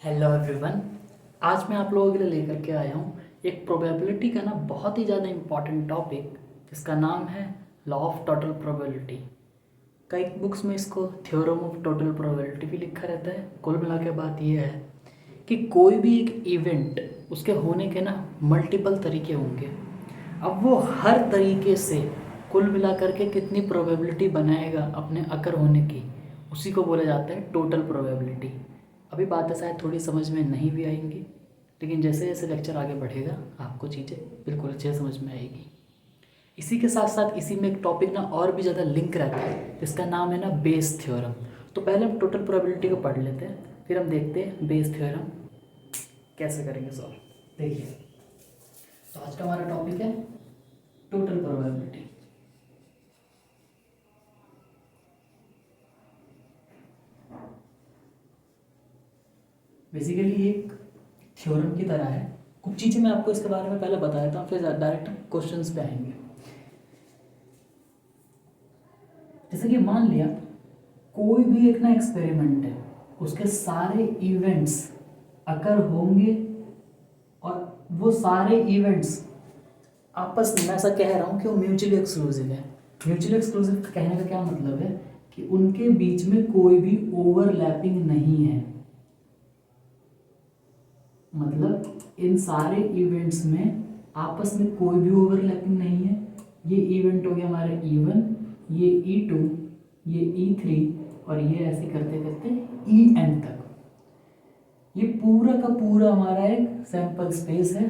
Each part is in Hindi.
Hello everyone. आज मैं आप लोगों के लिए लेकर के आया हूँ एक प्रोबेबिलिटी का बहुत ही ज़्यादा इम्पॉर्टेंट टॉपिक जिसका नाम है लॉ ऑफ टोटल प्रोबेबिलिटी। कई बुक्स में इसको थ्योरम ऑफ टोटल प्रोबेबिलिटी भी लिखा रहता है। कुल मिला के बात यह है कि कोई भी एक इवेंट उसके होने के मल्टीपल तरीके होंगे। अब वो हर तरीके से कुल मिला करके कितनी प्रोबेबिलिटी बनाएगा अपने अकर होने की, उसी को बोला जाता है टोटल प्रोबेबिलिटी। अभी बातें शायद थोड़ी समझ में नहीं भी आएंगी, लेकिन जैसे जैसे लेक्चर आगे बढ़ेगा आपको चीज़ें बिल्कुल अच्छे से समझ में आएगी। इसी के साथ साथ इसी में एक टॉपिक और भी ज़्यादा लिंक रहता है जिसका नाम है बेस थ्योरम। तो पहले हम टोटल प्रोबेबिलिटी को पढ़ लेते हैं, फिर हम देखते हैं बेस थ्योरम कैसे करेंगे सॉल्व। देखिए, तो आज का हमारा टॉपिक है टोटल प्रोबेबिलिटी। बेसिकली एक थ्योरम की तरह है। कुछ चीज़ें मैं आपको इसके बारे में पहले बता देता हूँ, फिर डायरेक्ट क्वेश्चंस पे आएंगे। जैसे कि मान लिया कोई भी एक एक्सपेरिमेंट है, उसके सारे इवेंट्स अकर होंगे और वो सारे इवेंट्स आपस में, मैं ऐसा कह रहा हूँ कि वो म्यूचुअली एक्सक्लूसिव है। म्यूचुअली एक्सक्लूसिव कहने का क्या मतलब है कि उनके बीच में कोई भी ओवरलैपिंग नहीं है। मतलब इन सारे इवेंट्स में आपस में कोई भी ओवरलैपिंग नहीं है। ये इवेंट हो गया हमारे E1, ये E2, ये E3 और ये ऐसे करते करते En तक। ये पूरा का पूरा हमारा एक सैंपल स्पेस है।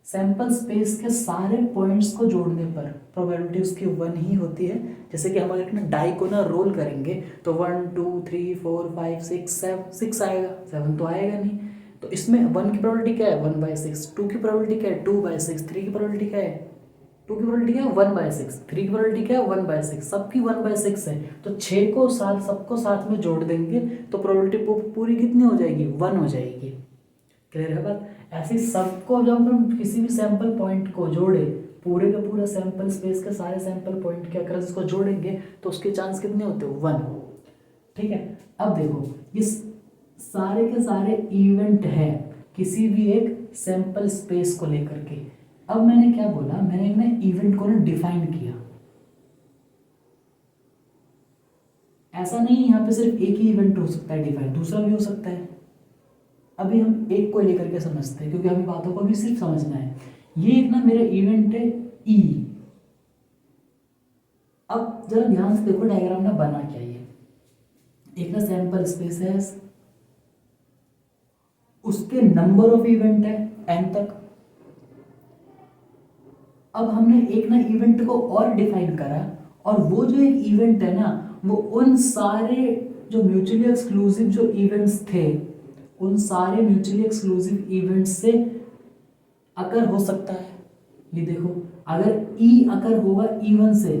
सैंपल स्पेस के सारे पॉइंट्स को जोड़ने पर प्रोबेबिलिटी उसकी 1 ही होती है। जैसे कि हम अगर डाई को रोल करेंगे तो 1 2 3 4 5 6 7 6 आएगा, 7 तो आएगा नहीं। तो इसमें 1 की प्रोबेबिलिटी क्या है 1/6, 2 की प्रोबेबिलिटी क्या है 2/6, 3 की प्रोबेबिलिटी क्या है 2 की प्रोबेबिलिटी क्या है 1/6, 3 की प्रोबेबिलिटी क्या है 1/6, सबकी 1/6 है। तो 6 को साथ सबको साथ में जोड़ देंगे तो प्रोबेबिलिटी पूरी कितनी हो जाएगी 1 हो जाएगी। क्लियर है बात। ऐसे सबको जब हम किसी भी सैंपल पॉइंट को जोड़े, पूरे का पूरा सैंपल स्पेस के सारे सैंपल पॉइंट के अक्रॉस को जोड़ेंगे तो उसके चांस कितने होते हैं 1। ठीक है। अब देखो इस सारे के सारे इवेंट है किसी भी एक सैंपल स्पेस को लेकर के। अब मैंने क्या बोला, मैंने इवेंट को डिफाइन किया। ऐसा नहीं यहाँ पे सिर्फ एक ही इवेंट हो सकता है डिफाइन, दूसरा भी हो सकता है। अभी हम एक को लेकर के समझते हैं क्योंकि हमें बातों को भी सिर्फ समझना है। ये एक मेरा इवेंट है E। अब जरा ध्यान से देखो डायग्राम बना क्या ये। एक सैंपल स्पेस है, उसके नंबर ऑफ इवेंट है n तक। अब हमने एक इवेंट को और डिफाइन करा और वो जो एक इवेंट है वो उन सारे जो म्यूचुअली एक्सक्लूसिव जो इवेंट्स थे उन सारे म्यूचुअली एक्सक्लूसिव इवेंट्स से अकर हो सकता है। ये देखो, अगर E अकर होगा E1 से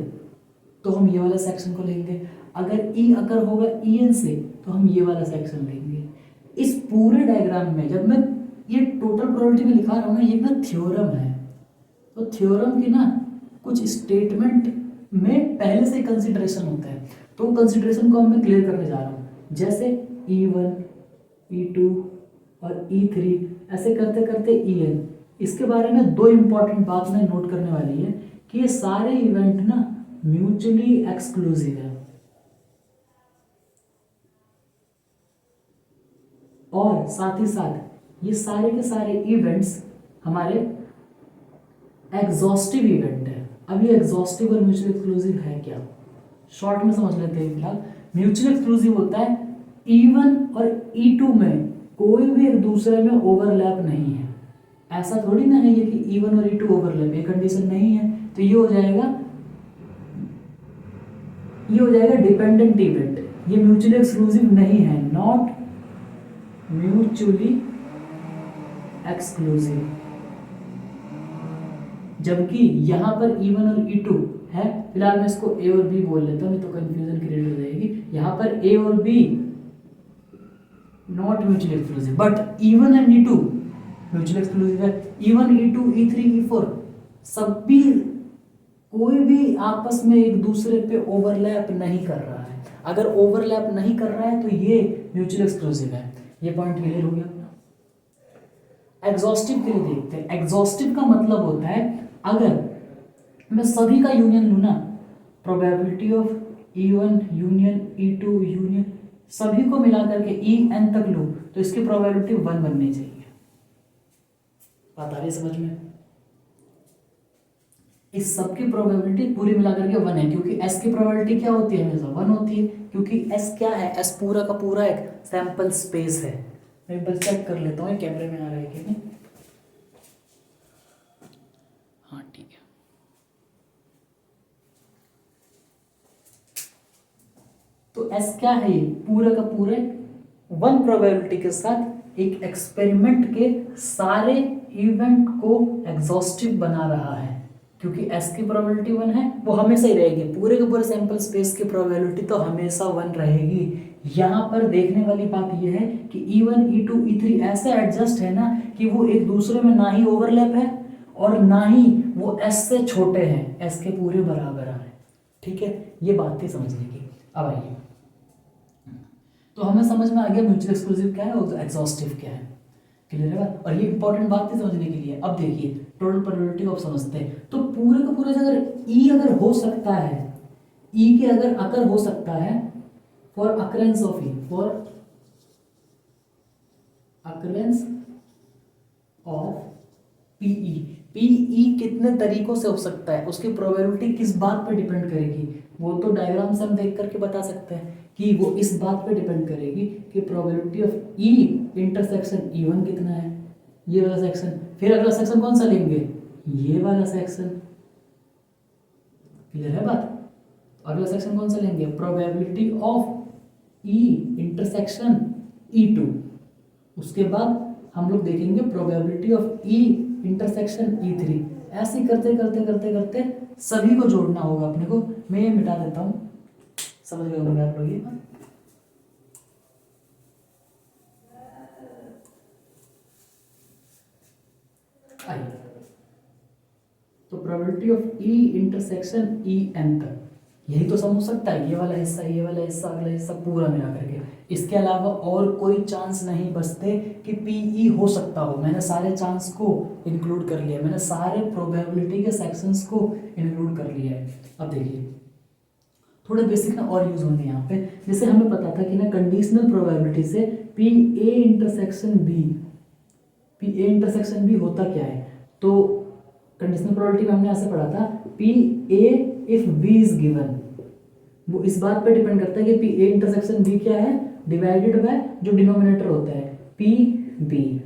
तो हम ये वाला सेक्शन को लेंगे, अगर E अकर होगा En से तो हम ये वाला सेक्शन लेंगे। इस पूरे डायग्राम में जब मैं ये टोटल प्रोबेबिलिटी में लिखा रहा हूँ ये थ्योरम है। तो थ्योरम की कुछ स्टेटमेंट में पहले से कंसिडरेशन होता है, तो कंसिडरेशन को मैं क्लियर करने जा रहा हूँ। जैसे E1, E2 और E3 ऐसे करते करते En। इसके बारे में दो इंपॉर्टेंट बात मैं नोट करने वाली है कि ये सारे इवेंट म्यूचुअली एक्सक्लूसिव है और साथ ही साथ ये सारे के सारे इवेंट्स हमारे एग्जॉस्टिव इवेंट है। अब ये एग्जॉस्टिव और म्यूचुअल एक्सक्लूसिव है क्या, शॉर्ट में समझ लेते हैं। फिलहाल म्यूचुअल एक्सक्लूसिव होता है E1 और E2 में कोई भी एक दूसरे में ओवरलैप नहीं है। ऐसा थोड़ी ना है ये कि E1 और E2 ओवरलैप, ये कंडीशन नहीं है। तो ये हो जाएगा डिपेंडेंट इवेंट। ये म्यूचुअली एक्सक्लूसिव नहीं है, नॉट म्यूचुअली एक्सक्लूसिव। जबकि यहां पर E1 और E2 है। फिलहाल मैं इसको A और B बोल लेता हूं, नहीं तो कंफ्यूजन क्रिएट हो जाएगी। यहां पर A और B not mutually exclusive, but E1 and E2 mutually exclusive है। E1 E2 E3 E4 सब भी कोई भी आपस में एक दूसरे पे ओवरलैप नहीं कर रहा है। अगर ओवरलैप नहीं कर रहा है तो ये म्यूचुअल एक्सक्लूसिव है। ये पॉइंट क्लियर हो गया अपना। एग्जॉस्टिव के लिए देखते हैं। एग्जॉस्टिव का मतलब होता है अगर मैं सभी का यूनियन लूँ ना, probability of E1 union E2 union सभी को मिला करके En तक लूँ तो इसकी प्रोबेबिलिटी 1 बननी चाहिए। बात आ रही है समझ में? इस सब की प्रोबेबिलिटी पूरी मिला करके 1 है, क्योंकि S की प्रोबेबिलिटी क्या होती है? हमेशा 1 होती है, क्योंकि S क्या है? S पूरा का पूरा एक सैंपल स्पेस है। मैं एक बार चेक कर लेता हूँ कैमरे में आ रहा है कि नहीं। हाँ ठीक है। तो S क्या है? ये पूरा का पूरे 1 प्रोबेबिलिटी के साथ एक एक्सपेरिमेंट के सारे इवेंट को एग्जॉस्टिव बना रहा है, क्योंकि S की प्रोबेबिलिटी 1 है, वो हमेशा ही रहेगी। पूरे के पूरे सैंपल स्पेस की प्रोबेबिलिटी तो हमेशा 1 रहेगी। यहाँ पर देखने वाली बात यह है कि E1 E2 E3 ऐसे एडजस्ट है ना कि वो एक दूसरे में ना ही ओवरलैप है और ना ही वो S से छोटे हैं, S के पूरे बराबर है। ठीक है, ये बात थी समझने की। अब आइए, तो हमें समझ में आ गया म्यूचुअल एक्सक्लूसिव क्या है और एग्जॉस्टिव क्या है। क्लियर है बात? और ये इंपॉर्टेंट बात थी समझने के लिए। अब देखिए टोटल प्रोबेबिलिटी ऑफ समझते हैं। तो पूरे का पूरे अगर E अगर हो सकता है, E के अगर अकर हो सकता है for occurrence of E, for occurrence of PE, PE कितने तरीकों से हो सकता है, उसकी प्रोबेबिलिटी किस बात पर डिपेंड करेगी? वो तो डायग्राम से हम देख करके बता सकते हैं कि वो इस बात पे डिपेंड करेगी कि probability of E intersection E1 कितना है, ये वाला सेक्शन। फिर अगला सेक्शन कौन सा लेंगे? ये वाला सेक्शन। क्लियर है बात? अगला सेक्शन कौन सा लेंगे? Probability of E intersection E2। उसके बाद हम लोग देखेंगे probability of E intersection E3। ऐसे करते करते करते करते सभी को जोड़ना होगा अपने को। मैं ये मिटा देता हूँ, समझ गए होंगे आप लोग ये। आइए, तो probability of E intersection En तक यही तो सम हो सकता है। ये वाला हिस्सा, ये वाला हिस्सा, अगला हिस्सा पूरा मिला करके। इसके अलावा और कोई चांस नहीं बचते कि PE हो सकता हो। मैंने सारे चांस को इंक्लूड कर लिया, मैंने सारे प्रोबेबिलिटी के सेक्शंस को इंक्लूड कर लिया है। अब देखिए थोड़े बेसिक ना और यूज होंगे यहाँ पे। जैसे हमें पता था कि ना कंडीशनल प्रोबेबिलिटी से PA इंटरसेक्शन B होता क्या है? तो कंडीशनल प्रोबेबिलिटी में हमने ऐसे पढ़ा था PA if B is given. वो इस बात पे डिपेंड करता है कि PA इंटरसेक्शन B क्या है, डिवाइडेड बाय जो डिनोमिनेटर होता है PB।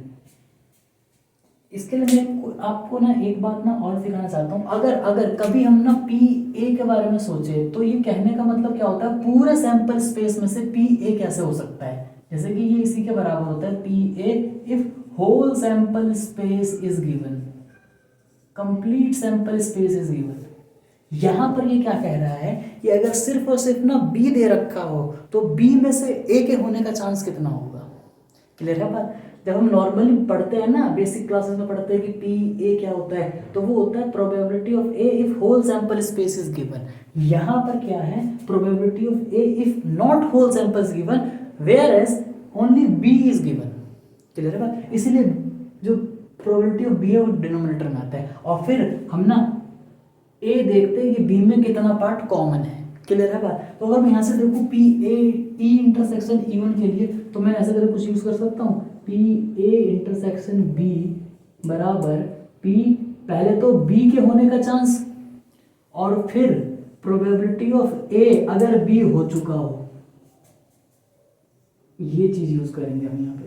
इसके लिए मैं आपको ना एक बात ना और सिखाना चाहता हूँ। अगर कभी हम ना PA के बारे में सोचे तो ये कहने का मतलब क्या होता है, पूरे सैंपल स्पेस में से PA कैसे हो सकता है? जैसे कि ये इसी के बराबर होता है PA if whole sample space is given, complete sample space is given. यहां पर ये क्या कह रहा है कि अगर सिर्फ और सिर्फ ना B दे रखा हो तो B में से A के होने का चांस कितना होगा? क्लियर है बात? जब हम नॉर्मली पढ़ते हैं ना, बेसिक क्लासेस में पढ़ते हैं कि PA क्या होता है, तो वो होता है probability of A if whole sample space is given. यहां पर क्या है? Probability of A if not whole sample is given whereas only B is given. Clear है बात? इसीलिए जो प्रोबेबिलिटी ऑफ B है वो डिनोमिनेटर में आता है। और फिर हम ना A देखते हैं कि B में कितना पार्ट कॉमन है। क्लियर है बात? तो अगर मैं यहाँ से देखूँ PA E इंटरसेक्शन E1 के लिए, तो मैं ऐसे करके कुछ यूज कर सकता हूँ PA इंटरसेक्शन B बराबर P, पहले तो B के होने का चांस और फिर प्रोबेबिलिटी ऑफ A अगर B हो चुका हो, ये चीज यूज करेंगे हम यहाँ पे।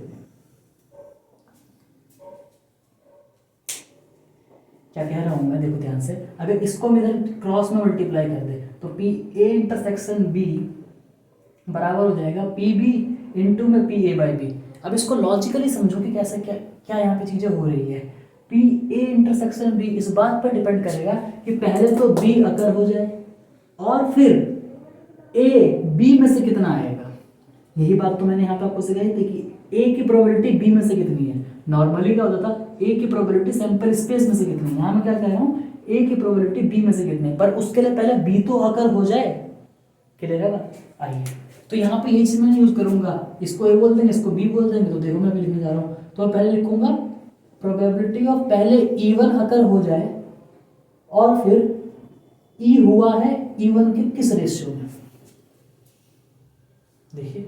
क्या कह रहा हूं मैं, देखो ध्यान से। अगर इसको हम इधर क्रॉस में मल्टीप्लाई कर दे तो PA इंटरसेक्शन B बराबर हो जाएगा PB इंटू में PA बाई B। अब इसको लॉजिकली समझो कि कैसे क्या क्या यहाँ पे चीजें हो रही है। PA इंटरसेक्शन B इस बात पर डिपेंड करेगा कि पहले तो B अकर हो जाए और फिर A B में से कितना आएगा। यही बात तो मैंने यहाँ पे आपको सिखाई थी कि A की प्रोबेबिलिटी B में से कितनी है। नॉर्मली क्या होता था, A की प्रोबेबिलिटी सैंपल स्पेस में से कितनी है। यहाँ मैं क्या कह रहा हूँ, A की प्रोबेबिलिटी B में से कितनी है, पर उसके लिए पहले B तो अकर हो जाए। क्लियर है बात? आइए तो यहाँ पे ये चीज मैं यूज करूंगा, इसको ए बोल देंगे, इसको बी बोल देंगे। तो देखो मैं भी लिखने जा रहा हूँ, तो मैं पहले लिखूंगा प्रोबेबिलिटी ऑफ, पहले इवन अगर हो जाए और फिर ई हुआ है इवन के किस रेशियो में। देखिए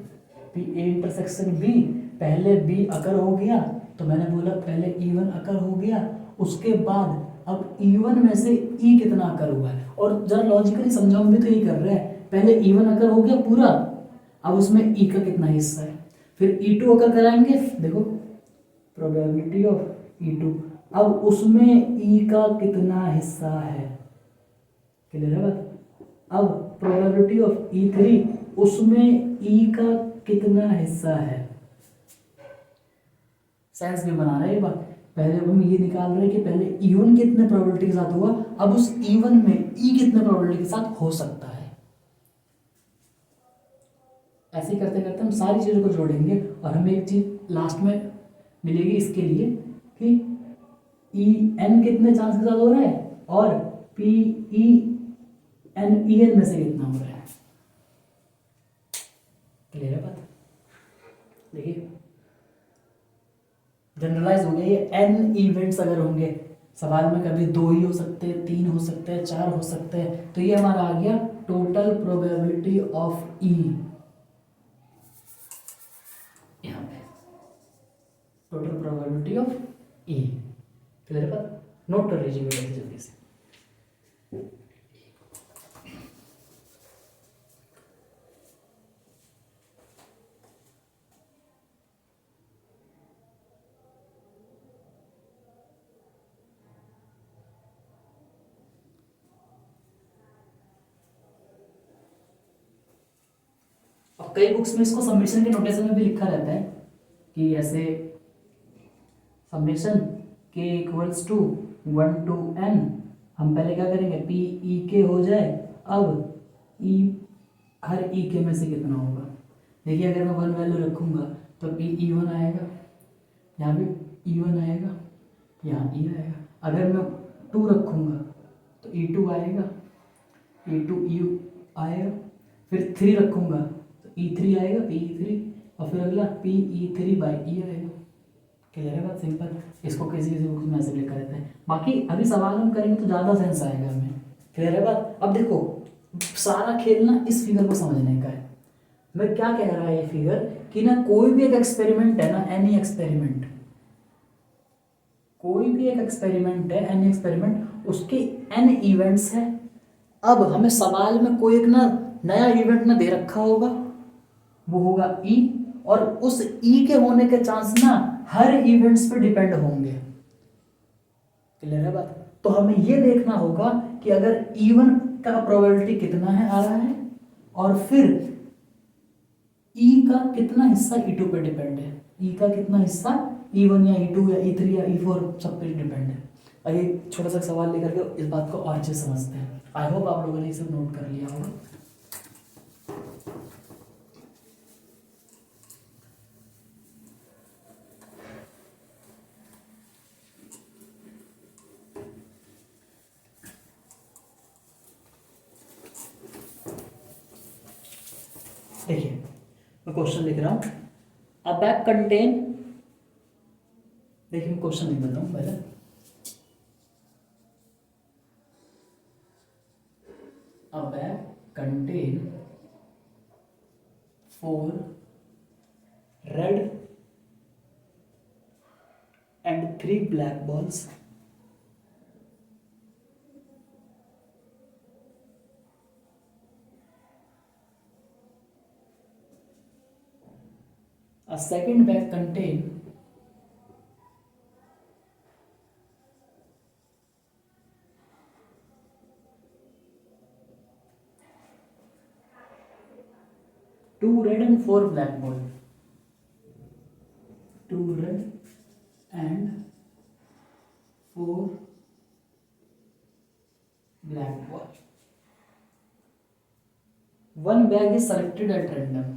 पी ए इंटरसेक्शन बी, पहले बी अगर हो गया तो मैंने बोला पहले इवन अकर हो गया, उसके बाद अब इवन में से ई कितना अकर हुआ है। और जरा लॉजिकली समझाऊं भी तो यही कर रहे हैं, पहले इवन अकर हो गया पूरा, अब उसमें ई का कितना हिस्सा है, फिर ई टू अकर कराएंगे। देखो प्रोबेबिलिटी ऑफ ई टू, अब उसमें ई का कितना हिस्सा है, क्लियर है बात। अब प्रोबेबिलिटी ऑफ ई थ्री, उसमें ई का कितना हिस्सा है। सेंस भी बना रहे हैं बात। पहले हम ये निकाल रहे हैं कि पहले इवन कितने प्रोबेबिलिटी के साथ हुआ, अब उस इवन में ई कितने प्रोबेबिलिटी के साथ हो सकता है। ऐसे करते करते हम सारी चीजों को जोड़ेंगे और हमें एक चीज लास्ट में मिलेगी इसके लिए कि ई एन कितने चांस के साथ हो रहा है और P E N E N में से कितना हो रहा है। क्लियर है बात। देखिए जनरलाइज हो गया ये, एन इवेंट्स अगर होंगे सवाल में, कभी 2 ही हो सकते हैं, 3 हो सकते हैं, 4 हो सकते हैं, तो ये हमारा आ गया टोटल प्रोबेबिलिटी ऑफ ई। यहाँ पे total probability of E, clear बात। नोट कर लीजिए जल्दी से। अब कई बुक्स में इसको सबमिशन के नोटेशन में भी लिखा रहता है कि ऐसे समेशन के इक्वल्स टू 1 to n, हम पहले क्या करेंगे पी ई के हो जाए, अब ई हर ई के में से कितना होगा। देखिए अगर मैं 1 वैल्यू रखूँगा तो पी ई वन आएगा, यहाँ भी ई वन आएगा, यहाँ ई आएगा। अगर मैं 2 रखूँगा तो ई टू आएगा, ई टू ई आएगा, फिर 3 रखूँगा तो ई थ्री आएगा, पी ई थ्री, और फिर अगला P E three by E आएगा। क्लियर है बात, सिंपल। इसको किसी किसी बुक में ऐसे लिखा रहता है, बाकी अभी सवाल हम करेंगे तो ज़्यादा सेंस आएगा हमें। क्लियर है बात। अब देखो सारा खेल ना इस फिगर को समझने का है। मैं क्या कह रहा है ये फिगर कि ना कोई भी एक एक्सपेरिमेंट है ना, एनी एक्सपेरिमेंट, कोई भी एक एक्सपेरिमेंट है, एनी एक्सपेरिमेंट, उसके एन इवेंट्स है। अब हमें सवाल में कोई एक ना नया इवेंट ना दे रखा होगा, वो होगा ई, और उस ई के होने के चांस ना हर इवेंट्स पे डिपेंड होंगे। क्लियर है बात। तो हमें ये देखना होगा कि अगर ई1 का प्रोबेबिलिटी कितना है आ रहा है, और फिर ई का कितना हिस्सा ई2 पे डिपेंड है, ई का कितना हिस्सा ई1 या ई2 या ई3 या ई4 सब पे डिपेंड है। आइए छोटा सा सवाल लेकर के इस बात को और अच्छे समझते हैं। आई होप आप लोगों ने ये सब नोट कर लिया होगा। देखिए मैं क्वेश्चन लिख रहा हूं, अ बैग कंटेन, देखिए मैं क्वेश्चन लिख देता हूं पहले। अ bag contain 4 red and 3 black balls, a second bag contain 2 red and 4 black ball, 2 red and 4 black ball. One bag is selected at random.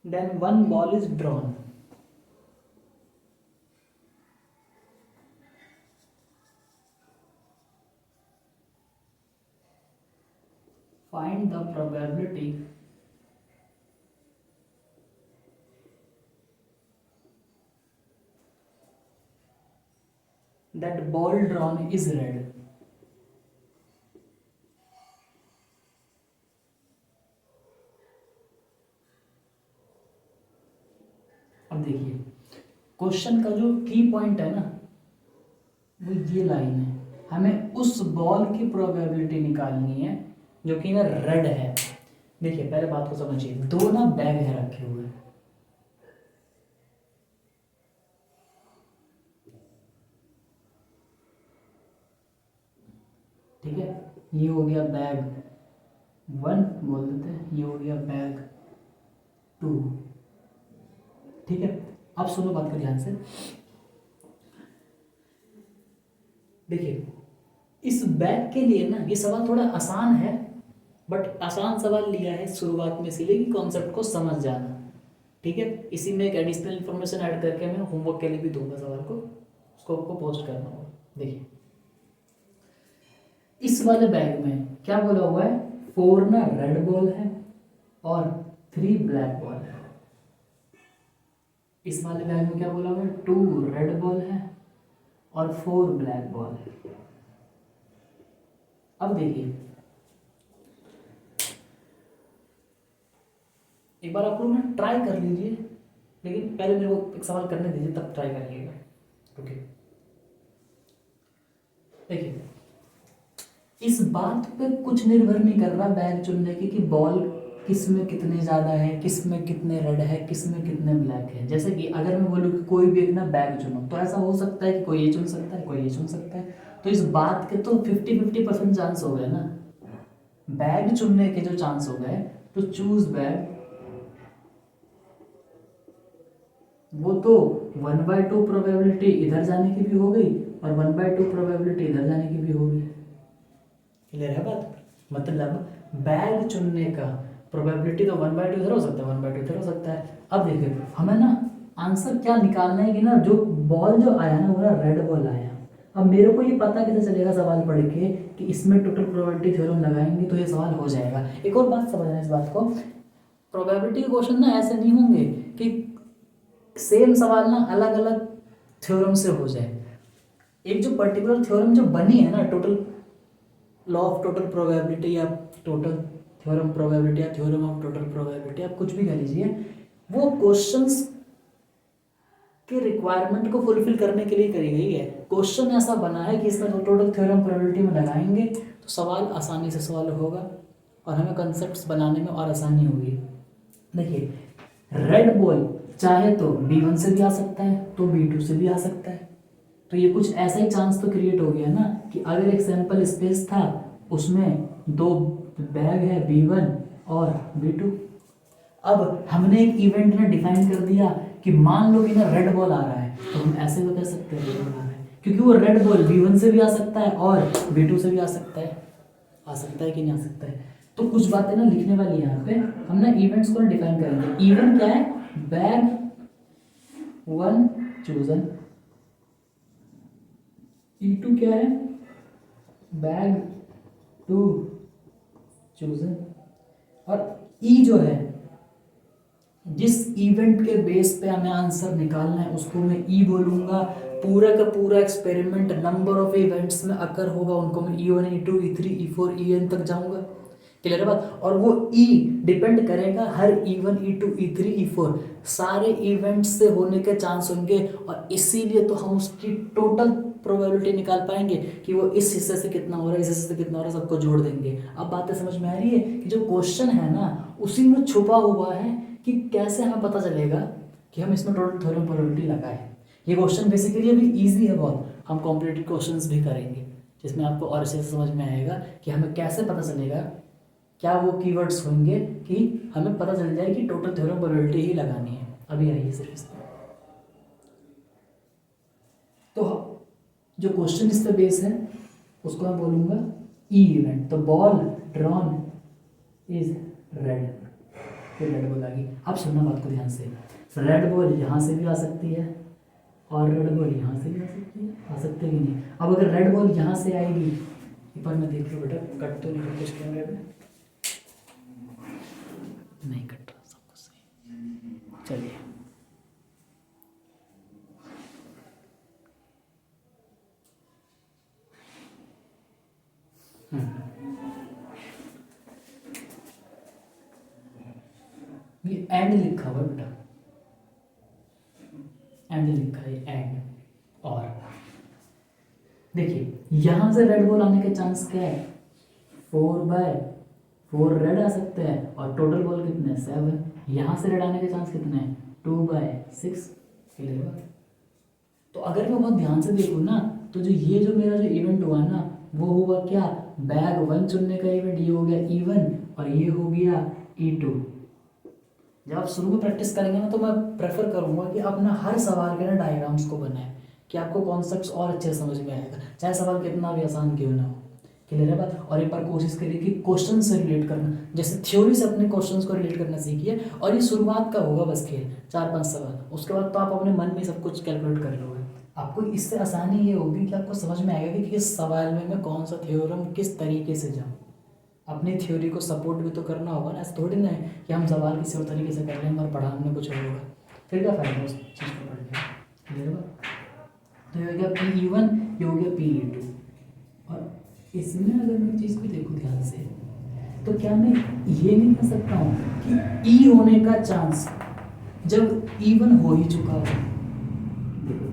then one ball is drawn. Find the probability that ball drawn is red. अब देखिए क्वेश्चन का जो की पॉइंट है ना वो ये लाइन है, हमें उस बॉल की प्रोबेबिलिटी निकालनी है जो कि ना रेड है। देखिए पहले बात को समझिए, दो ना बैग है रखे हुए, ठीक है, ये हो गया बैग 1 बोल देते हैं, ये हो गया बैग 2, ठीक है। अब सुनो बात कर ध्यान से, देखिए इस बैग के लिए ना ये सवाल थोड़ा आसान है, बट आसान सवाल लिया है शुरुआत में इसीलिए कि कॉन्सेप्ट को समझ जाना, ठीक है। इसी में एक एडिशनल इन्फॉर्मेशन ऐड करके मैं होमवर्क के लिए भी दूंगा सवाल को, उसको आपको पोस्ट करना होगा। देखिए इस वाले बैग में क्या बोला हुआ है, 4 ना रेड बॉल है और 3 ब्लैक बॉल है। इस वाले बैग में क्या बोला हुआ है, 2 रेड बॉल है और 4 ब्लैक बॉल है। अब देखिए एक बार आप लोग ना ट्राई कर लीजिए, लेकिन पहले मेरे को एक सवाल करने दीजिए तब ट्राई करिएगा, ओके। देखिए इस बात पे कुछ निर्भर नहीं कर रहा बैग चुनने की कि बॉल किस में कितने ज़्यादा है, किस में कितने रेड है, किस में कितने ब्लैक है। जैसे कि अगर मैं बोलूँ कि कोई भी एक ना बैग चुनो, तो ऐसा हो सकता है कि कोई ये चुन सकता है, कोई ये चुन सकता है, तो इस बात के तो 50-50% चांस हो गए ना बैग चुनने के, जो चांस हो गए, तो चूज बैग वो तो 1/2 प्रोबेबिलिटी इधर जाने की भी हो गई और 1/2 प्रोबेबिलिटी इधर जाने की भी हो गई। क्लियर है बात? मतलब बैग चुनने का प्रोबेबिलिटी तो 1/2 इधर हो सकता है, 1/2 इधर हो सकता है। अब देखिए हमें ना आंसर क्या निकालना है कि ना जो बॉल जो आया ना वो ना रेड बॉल आया। अब मेरे को ये पता कैसे चलेगा सवाल पढ़ के कि इसमें टोटल प्रोबेबिलिटी थ्योरम लगाएंगे तो ये सवाल हो जाएगा। एक और बात समझना इस बात को, प्रोबेबिलिटी के क्वेश्चन ना ऐसे नहीं होंगे कि सेम सवाल ना अलग अलग थ्योरम से हो जाए। एक जो पर्टिकुलर थ्योरम जो बनी है ना, total law of total probability या टोटल थ्योरम प्रोबेबिलिटी या थ्योरम ऑफ टोटल प्रोबेबिलिटी, आप कुछ भी कह लीजिए, वो क्वेश्चंस के रिक्वायरमेंट को फुलफिल करने के लिए करी गई है। क्वेश्चन ऐसा बना है कि इसमें टोटल थ्योरम प्रोबेबिलिटी में लगाएंगे तो सवाल आसानी से सॉल्व होगा और हमें कंसेप्ट्स बनाने में और आसानी होगी। देखिए रेड बॉल चाहे तो B1 से भी आ सकता है तो B2 से भी आ सकता है, तो ये कुछ ऐसा ही चांस तो क्रिएट हो गया ना कि अगर एक सैंपल स्पेस था उसमें 2 बैग है B1 और B2। अब हमने एक इवेंट में डिफाइन कर दिया कि मान लो कि ना रेड बॉल आ रहा है, तो हम ऐसे भी कह सकते हैं रेड बॉल आ रहा है, क्योंकि वो रेड बॉल B1 से भी आ सकता है और B2 से भी आ सकता है कि नहीं आ सकता है। तो कुछ बातें ना लिखने वाली है यहाँ पे, हम ना इवेंट्स को ना डिफाइन करेंगे। इवेंट क्या है, बैग 1 चूजन, E2 क्या है, बैग 2 चूजन, और E जो है जिस इवेंट के बेस पे हमें आंसर निकालना है उसको मैं E बोलूँगा। पूरा का पूरा एक्सपेरिमेंट नंबर ऑफ इवेंट्स में अकर होगा उनको मैं E1 E2 E3 E4 EN तक जाऊँगा। क्लियर है बात? और वो E डिपेंड करेगा हर E1 E2 E3 E4 सारे इवेंट्स से होने के चांस होंगे, और इसीलिए तो हम उसकी टोटल प्रोबेबिलिटी निकाल पाएंगे कि वो इस हिस्से से कितना हो रहा है, इस हिस्से से कितना हो रहा है, सबको जोड़ देंगे। अब बातें समझ में आ रही है कि जो क्वेश्चन है ना उसी में छुपा हुआ है कि कैसे हमें पता चलेगा कि हम इसमें टोटल थ्योरम प्रोबेबिलिटी लगाएं। ये क्वेश्चन बेसिकली अभी इजी है बहुत, हम कॉम्पिटिटिव क्वेश्चंस भी करेंगे जिसमें आपको और अच्छे से समझ में आएगा कि हमें कैसे पता चलेगा, क्या वो कीवर्ड्स होंगे कि हमें पता चल जाए कि टोटल थ्योरम प्रोबेबिलिटी ही लगानी है। अभी आइए सिर्फ इसमें, तो जो क्वेश्चन इस पे बेस है उसको मैं बोलूँगा ई इवेंट। तो बॉल ड्रॉन इज रेड, फिर रेड बॉल आ गई। अब सुनना बात को ध्यान से, रेड बॉल यहाँ से भी आ सकती है और रेड बॉल यहाँ से भी आ सकती है, आ सकते कि नहीं। अब अगर रेड बॉल यहाँ से आएगी, एक बार मैं देख लो बेटा, कट तो नहीं है कुछ कैमरे में, नहीं कट रहा, सब कुछ सही। चलिए ये एंड लिखा हुआ बेटा, एंड लिखा है एंड। और देखिए यहां से रेड बॉल आने के चांस क्या है, 4/4 रेड आ सकते हैं और टोटल बॉल कितने हैं 7। यहाँ से रेड आने के चांस कितने हैं 2/6। क्लियर बात। तो अगर मैं बहुत ध्यान से देखूँ ना, तो जो मेरा जो इवेंट हुआ ना, वो हुआ क्या, बैग 1 चुनने का इवेंट, ये हो गया E1 और ये हो गया E2। जब आप शुरू में प्रैक्टिस करेंगे ना, तो मैं प्रेफर करूंगा कि अपना हर सवाल के ना डायग्राम्स को बनाएं, कि आपको कॉन्सेप्ट्स और अच्छे समझ में आएगा, चाहे सवाल कितना भी आसान क्यों ना हो। क्लियर है बात। और एक बार कोशिश करिए कि क्वेश्चन से रिलेट करना, जैसे थ्योरी से अपने क्वेश्चंस को रिलेट करना सीखिए। और ये शुरुआत का होगा बस खेल, 4-5 सवाल, उसके बाद तो आप अपने मन में सब कुछ कैलकुलेट कर लोगे। आपको इससे आसानी ये होगी कि आपको समझ में आएगा कि किस सवाल में मैं कौन सा थ्योरम किस तरीके से जाऊँ। अपनी थ्योरी को सपोर्ट भी तो करना होगा ना, ऐसा थोड़ी ना है कि हम सवाल किसी और तरीके से कर लेंगे और पढ़ाने कुछ और होगा, फिर क्या फायदा उस चीज़ को पढ़ के। क्लियर बात। तो ये हो गया PE1, ये हो गया PE2। और इसमें अगर मैं चीज़ को देखूँ ध्यान से, तो क्या मैं ये नहीं कह सकता हूँ कि E होने का चांस जब E1 हो ही चुका हो। देखो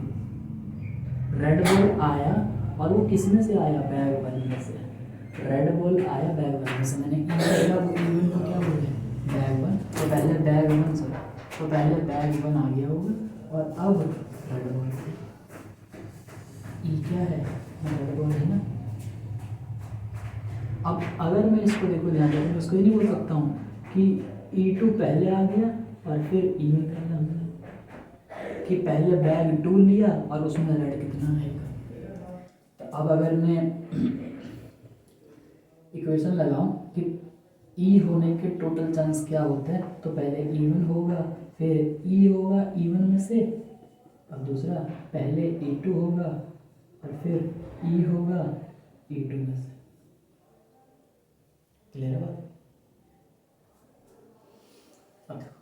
रेड बॉल आया और वो किसमें से आया, बैग 1 में से। रेड बॉल आया बैग 1 में से, मैंने वो इवेंट को क्या बोले, बैग 1। तो पहले बैग 1 सर, तो पहले बैग 1 आ गया होगा और अब रेड बॉल ई क्या है, रेड बॉल है ना। अब अगर मैं इसको देखो ध्यान से, मैं इसको ये नहीं बोल सकता हूँ कि E2 पहले आ गया और फिर E1 पहले आ गया, कि पहले बैग 2 लिया और उसमें रेड कितना आएगा। तो अब अगर मैं इक्वेशन लगाऊं कि E होने के टोटल चांस क्या होते हैं, तो पहले E1 होगा, फिर E होगा E1 में से, अब दूसरा पहले E2 होगा और फिर E होगा E2 में से। क्लियर है बात। अब देखो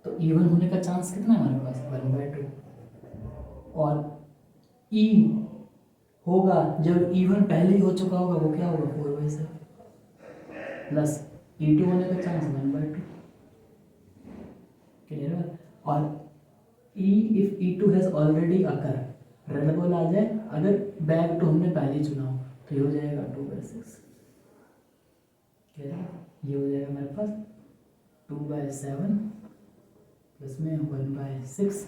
तो E1 होने का चांस कितना है हमारे पास, 1/2। और E होगा जब E1 पहले ही हो चुका होगा, वो क्या होगा 4/7 प्लस E2 होने का चांस 1/2। क्लियर है। और if E2 has already occur, red ball आ जाए अगर बैग 2 हमने पहले ही चुना हो, तो ये हो जाएगा 2/6। क्लियर है। ये हो जाएगा मेरे पास 2/7 प्लस में 1/6।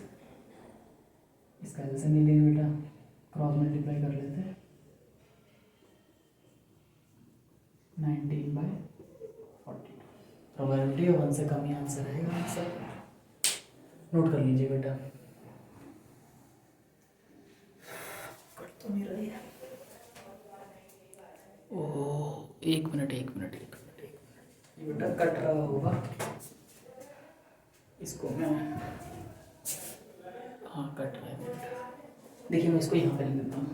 इसका कैसे मिलेगा बेटा, क्रॉस मल्टीप्लाई कर लेते हैं, 19/42। प्रोबेबिलिटी है 1 से कम ही आंसर रहेगा आंसर। नोट कर लीजिए बेटा। कट तो नहीं रही है, ओह 1 मिनट ये बेटा कट रहा होगा, इसको मैं, हाँ कट रहा है बेटा। देखिए मैं इसको यहाँ पे लिख देता हूँ,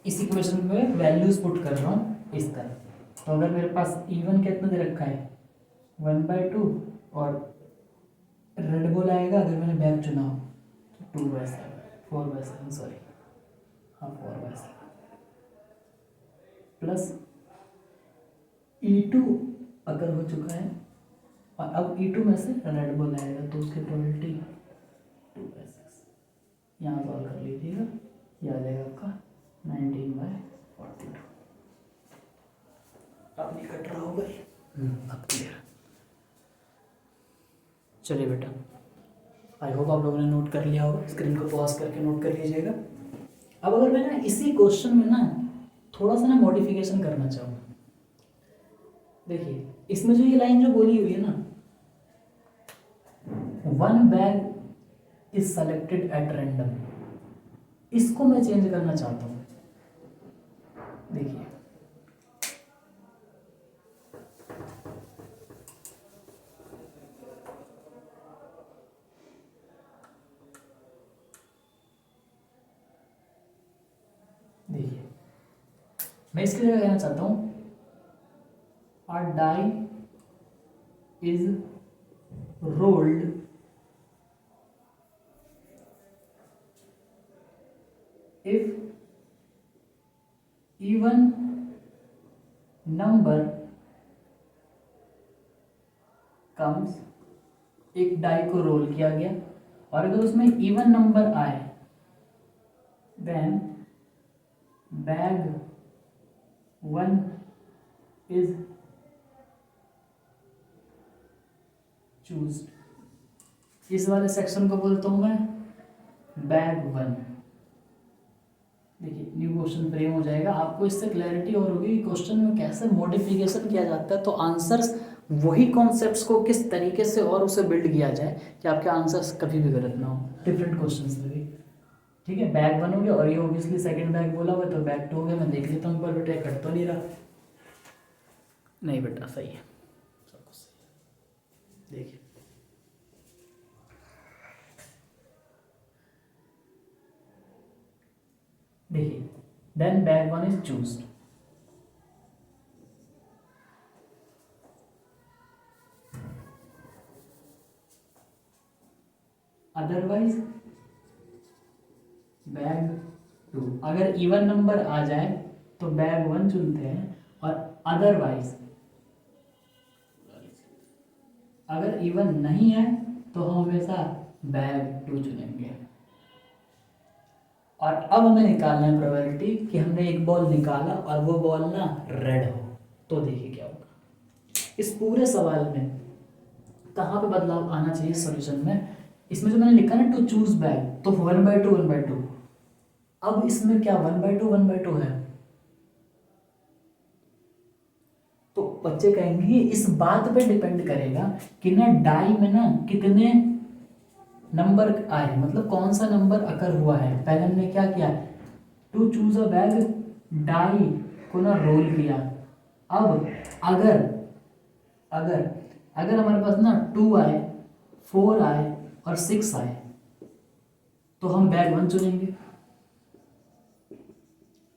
इस इक्वेशन में वैल्यूज पुट कर रहा हूँ इस तरह। तो अगर मेरे पास E1 कितना दे रखा है 1/2 और रेड बॉल आएगा अगर मैंने बैग चुना हो तो 2/7 4/7 सॉरी, हाँ 4/7 प्लस E2 अगर हो चुका है और अब E2 में से रेड बॉल आएगा तो उसकी प्रोबेबिलिटी 2/6। यहाँ सॉल्व कर लीजिएगा, यह आ जाएगा आपका 19/42। अब नहीं कट रहा होगा, अब क्लियर। चलिए बेटा, आई होप आप लोगों ने नोट कर लिया होगा, स्क्रीन को पॉज करके नोट कर लीजिएगा। अब अगर मैं ना इसी क्वेश्चन में ना थोड़ा सा ना मॉडिफिकेशन करना चाहूँ, देखिए इसमें जो ये लाइन जो बोली हुई है ना, 1 bag is selected at random, इसको मैं चेंज करना चाहता हूँ। देखिए मैं इसके लिए कहना चाहता हूँ a die is rolled if even number comes, एक डाई को रोल किया गया और अगर उसमें इवन नंबर आए देन बैग 1 इज चूज। इस वाले सेक्शन को बोलता हूं मैं बैग 1। देखिए न्यू क्वेश्चन फ्रेम हो जाएगा, आपको इससे क्लैरिटी और होगी कि क्वेश्चन में कैसे मॉडिफिकेशन किया जाता है, तो आंसर्स वही कॉन्सेप्ट्स को किस तरीके से और उसे बिल्ड किया जाए कि आपके आंसर्स कभी भी गलत ना हो डिफरेंट क्वेश्चंस में भी। ठीक है, बैग 1 हो गया और ये ऑब्वियसली सेकंड बैग बोला हुआ तो बैग 2 हो गया। मैं देख लेता हूँ एक बार बेटा, कट तो नहीं रहा। नहीं बेटा सही है, सब कुछ सही है। देखिए देखिए then bag 1 is choose. Otherwise bag 2। अगर इवन नंबर आ जाए तो बैग 1 चुनते हैं और अदरवाइज अगर इवन नहीं है तो हम हमेशा बैग 2 चुनेंगे। और अब हमें निकालना है प्रोबेबिलिटी कि हमने एक बॉल निकाला और वो बॉल ना रेड हो, तो देखिए क्या होगा। इस पूरे सवाल में कहाँ पे बदलाव आना चाहिए सॉल्यूशन में, इसमें जो मैंने लिखा ना टू चूज बैग, तो 1/2 1/2। अब इसमें क्या 1/2 1/2 है, तो बच्चे कहेंगे इस बात पे डिपेंड करेगा कि ना डाई में ना कितने नंबर आए, मतलब कौन सा नंबर अकर हुआ है। पहले हमने क्या किया, to choose a bag die को ना रोल किया। अब अगर अगर अगर हमारे पास ना 2 आए 4 आए और 6 आए तो हम बैग 1 चुनेंगे,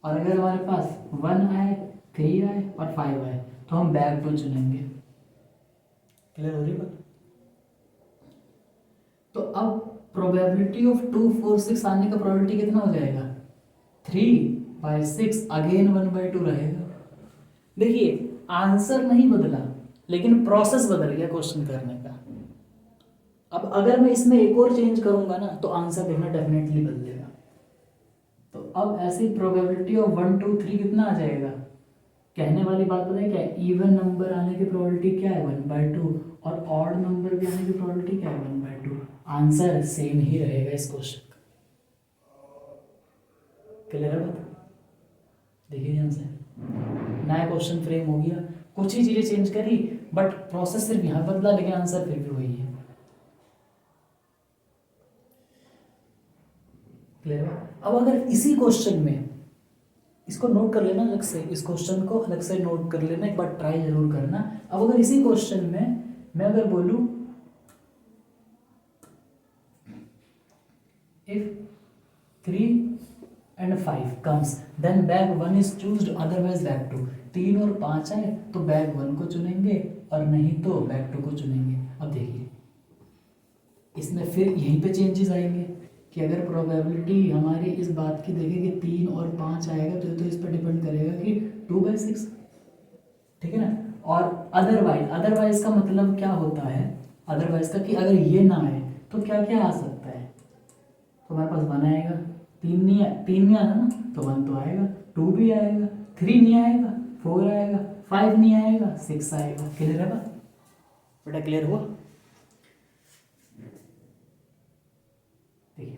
और अगर हमारे पास 1 आए 3 आए और 5 आए तो हम बैग 2 चुनेंगे। क्लियर हो रही बात? तो अब प्रोबेबिलिटी ऑफ 2 4 6 आने का प्रोबेबिलिटी कितना हो जाएगा, 3/6 अगेन 1/2 रहेगा। देखिए आंसर नहीं बदला लेकिन प्रोसेस बदल गया क्वेश्चन करने का। अब अगर मैं इसमें एक और चेंज करूंगा ना तो आंसर देखना डेफिनेटली बदलेगा। तो अब ऐसी प्रोबेबिलिटी ऑफ 1 2 3 कितना आ जाएगा, कहने वाली बात पता है क्या है, इवन नंबर आने की प्रोबेबिलिटी क्या है 1/2 और ऑड नंबर भी आने की प्रोबेबिलिटी क्या है 1/2। आंसर सेम ही रहेगा इस क्वेश्चन का। क्लियर है बात? देखिए ध्यान से, नया क्वेश्चन फ्रेम हो गया, कुछ ही चीजें चेंज करी बट प्रोसेस सिर्फ यहां बदला लेकिन आंसर फिर भी वही है। क्लियर है? अब अगर इसी क्वेश्चन में, इसको नोट कर लेना अलग से, इस क्वेश्चन को अलग से नोट कर लेना, एक बार ट्राई जरूर करना। अब अगर इसी क्वेश्चन में मैं अगर बोलूं if 3 and 5 comes then bag 1 is chosen otherwise bag 2। 3 और 5 आए तो बैग 1 को चुनेंगे और नहीं तो बैग 2 को चुनेंगे। अब देखिए इसमें फिर यहीं पे चेंजेस आएंगे कि अगर प्रोबेबिलिटी हमारी इस बात की देखें कि 3 और 5 आएगा तो इस पर डिपेंड करेगा कि 2/6, ठीक है ना। और अदरवाइज का मतलब क्या होता है, अदरवाइज का कि अगर ये ना आए तो क्या क्या आ सकता है, तो हमारे पास 1 आएगा, 3 नहीं आना ना तो 1 तो आएगा, 2 भी आएगा, 3 नहीं आएगा, 4 आएगा, 5 नहीं आएगा, 6 आएगा। क्लियर है बात बेटा? क्लियर हुआ? देखिए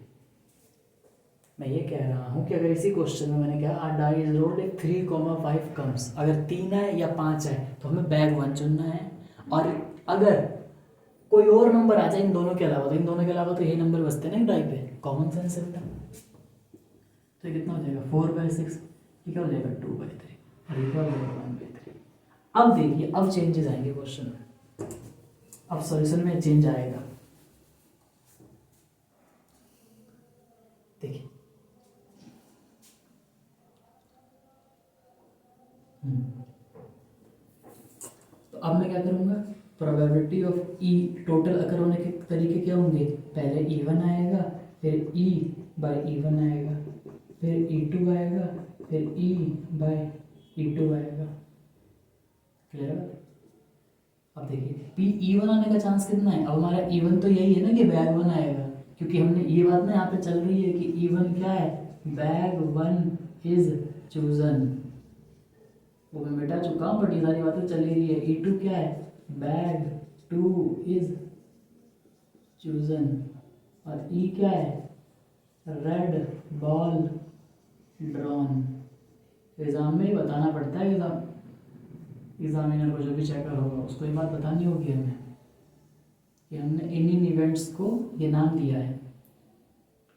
मैं ये कह रहा हूँ कि अगर इसी क्वेश्चन में मैंने कहा die is rolled if 3, 5 comes, अगर 3 आए या 5 आए तो हमें बैग 1 चुनना है। और अगर कोई और नंबर आ जाए इन दोनों के अलावा, तो इन दोनों के अलावा तो यही नंबर बचते हैं ना डाई पे, कॉमन सेंस है बेटा। तो कितना हो जाएगा 4/6, ये क्या हो जाएगा 2/3 और ये क्या हो जाएगा 1/3। अब देखिए अब चेंजेस आएंगे क्वेश्चन में, अब सॉल्यूशन में चेंज आएगा। देखिए तो अब मैं क्या करूँगा, प्रोबेबिलिटी ऑफ ई टोटल अकर होने के तरीके क्या होंगे, पहले E1 आएगा, फिर E बाय E1 आएगा, फिर E2 आएगा, फिर E बाय E2 आएगा। क्लियर है? अब देखिए पी E1 आने का चांस कितना है, अब हमारा E1 तो यही है ना कि बैग 1 आएगा, क्योंकि हमने ये बात ना यहाँ पे चल रही है कि E1 क्या है, बैग 1 इज चूजन, वो मैं मिटा चुका हूँ बट ये सारी बातें चल ही रही है। E2 क्या है, बैग 2 इज चूजन, और E क्या है, रेड बॉल ड्रॉन। एग्जाम में ही बताना पड़ता है, एग्जामिनर को जो भी चेकर होगा उसको ये बात बतानी होगी हमें कि हमने इन इवेंट्स को ये नाम दिया है।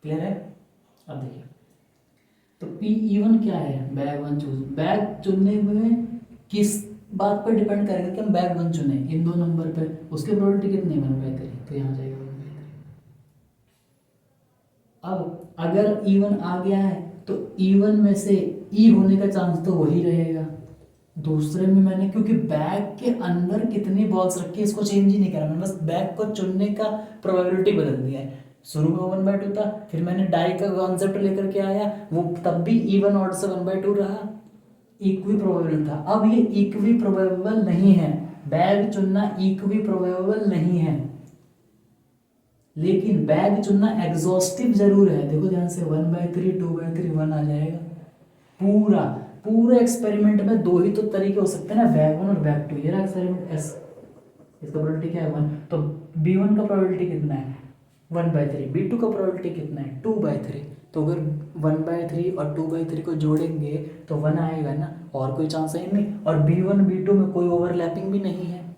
क्लियर है? अब देखिए तो P E1 क्या है, बैग 1 चूज, बैग चुनने में किस बात पर डिपेंड करेगा कि हम बैग 1 चुने, इन दो नंबर पे, उसकी प्रोबेबिलिटी कितनी है, 1/3, तो यहाँ जाएगा 1/3। अब अगर E1 आ गया है तो E1 में से E होने का चांस तो वही रहेगा, दूसरे में मैंने क्योंकि बैग के अंदर कितनी बॉल्स रखी है इसको चेंज ही नहीं करा, मैंने बस बैग को चुनने का प्रोबेबिलिटी बदल दिया है। शुरू में 1/2 था, फिर मैंने डाई का कॉन्सेप्ट लेकर के आया, वो तब भी E1 ऑड से 1/2 रहा, इक्वी प्रोबेबल था। अब ये इक्वी प्रोबेबल नहीं है, बैग चुनना इक्वी प्रोबेबल नहीं है, लेकिन बैग चुनना एग्जॉस्टिव जरूर है। देखो ध्यान से 1/3 2/3 1 आ जाएगा। पूरे एक्सपेरिमेंट में दो ही तो तरीके हो सकते हैं ना, बैग 1 और बैग 2। ये रहा एक्सपेरिमेंट एस, इसका प्रोबेबिलिटी क्या है 1, तो B1 का प्रोबेबिलिटी कितना है 1/3, B2 का प्रोबेबिलिटी कितना है 2/3। तो अगर 1/3 और 2/3 को जोड़ेंगे तो 1 आएगा ना, और कोई चांस है नहीं। और B1 B2 में कोई ओवरलैपिंग भी नहीं है,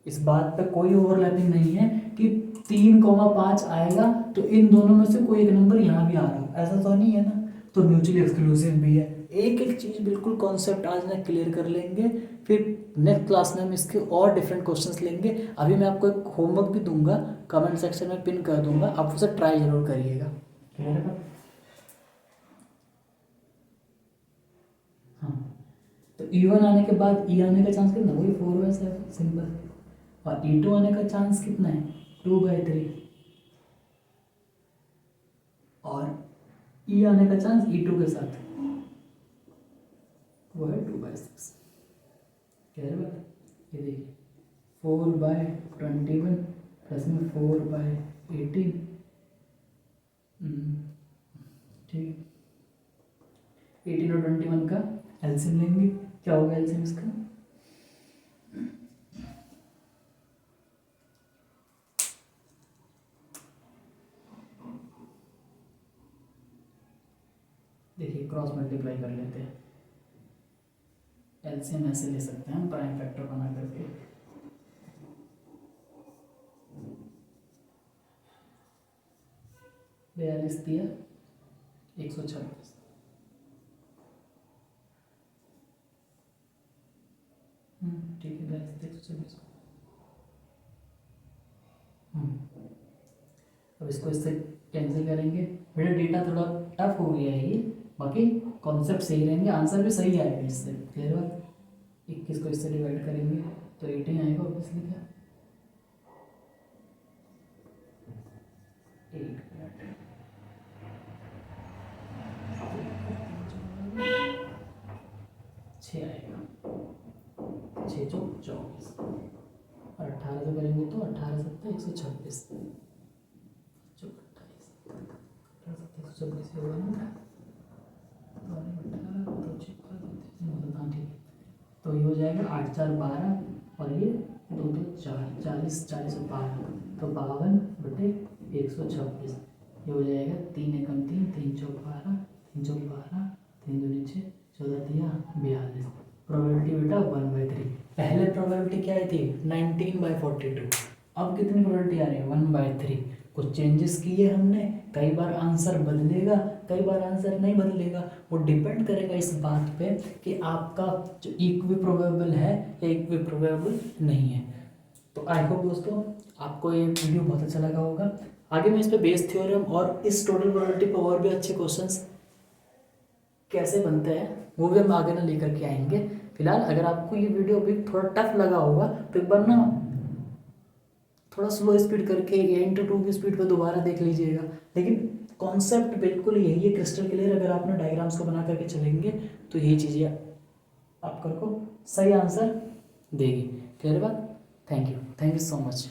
इस बात पे कोई ओवरलैपिंग नहीं है कि 3,5 आएगा तो इन दोनों में से कोई एक नंबर यहाँ भी आ रहा है, ऐसा तो नहीं है ना। तो म्यूचुअली एक्सक्लूसिव भी है। एक एक चीज़ बिल्कुल कॉन्सेप्ट आज ना क्लियर कर लेंगे, फिर नेक्स्ट क्लास में हम इसके और डिफरेंट क्वेश्चंस लेंगे। अभी मैं आपको एक होमवर्क भी दूंगा, कमेंट सेक्शन में पिन कर दूंगा, आप उसे ट्राई जरूर करिएगा। हाँ, तो E1 आने के बाद E आने का चांस कितना, वही 4/7 सिंपल, और E2 आने का चांस कितना है 2/3, और E आने का चांस E2 के साथ वो है 2/6। कह रहे बात, ये देखिए 4/21 प्लस में 4/18, ठीक, 18 और 21 का एलसीएम लेंगे, क्या होगा एलसीएम इसका, देखिए क्रॉस मल्टीप्लाई कर लेते हैं, एलसीएम ऐसे ले सकते हैं हम प्राइम फैक्टर बना करके, बयालीस दिया 126, ठीक है 126। अब इसको इससे कैंसिल करेंगे, बेटा डेटा थोड़ा टफ हो गया है ये, बाकी कॉन्सेप्ट सही रहेंगे, आंसर भी सही आएगा इससे। क्लियर बात, 21 को इससे डिवाइड करेंगे तो 18 आएगा ऑब्वियसली, क्या 6 आएगा, 6 चौक 24, और 18 से करेंगे तो 18 7 126, 126 होगा ना, तो ये हो जाएगा 8 4 12 और ये 2 2 4 40 40 और 12 तो 52/126, ये हो जाएगा 3 एकम 3 3 चौक 12 3 चौक 12 3 2 6 14 दिया 42। प्रोबेबिलिटी बेटा 1/3। पहले प्रोबेबिलिटी क्या आई थी 19/42, अब कितनी प्रोबेबिलिटी आ रही है 1/3। कुछ चेंजेस किए हमने, कई बार आंसर बदलेगा कई बार आंसर नहीं बदलेगा, वो डिपेंड करेगा इस बात पे कि आपका जो इक्वी प्रोबेबल है या इक्वी प्रोबेबल नहीं है। तो आई होप दोस्तों आपको ये वीडियो बहुत अच्छा लगा होगा। आगे मैं इस पे बेस थ्योरम और इस टोटल प्रोबेबिलिटी पे और भी अच्छे क्वेश्चंस कैसे बनते हैं वो भी हम आगे ना लेकर के आएंगे। फिलहाल अगर आपको ये वीडियो भी थोड़ा टफ लगा होगा तो एक बार ना थोड़ा स्लो स्पीड करके 8:2 की स्पीड पर दोबारा देख लीजिएगा, लेकिन कॉन्सेप्ट बिल्कुल यही है, क्रिस्टल क्लियर। अगर आपने डायग्राम्स को बना करके चलेंगे तो यही चीज़ें आपको सही आंसर देगी। क्लियर बात? Thank you so much.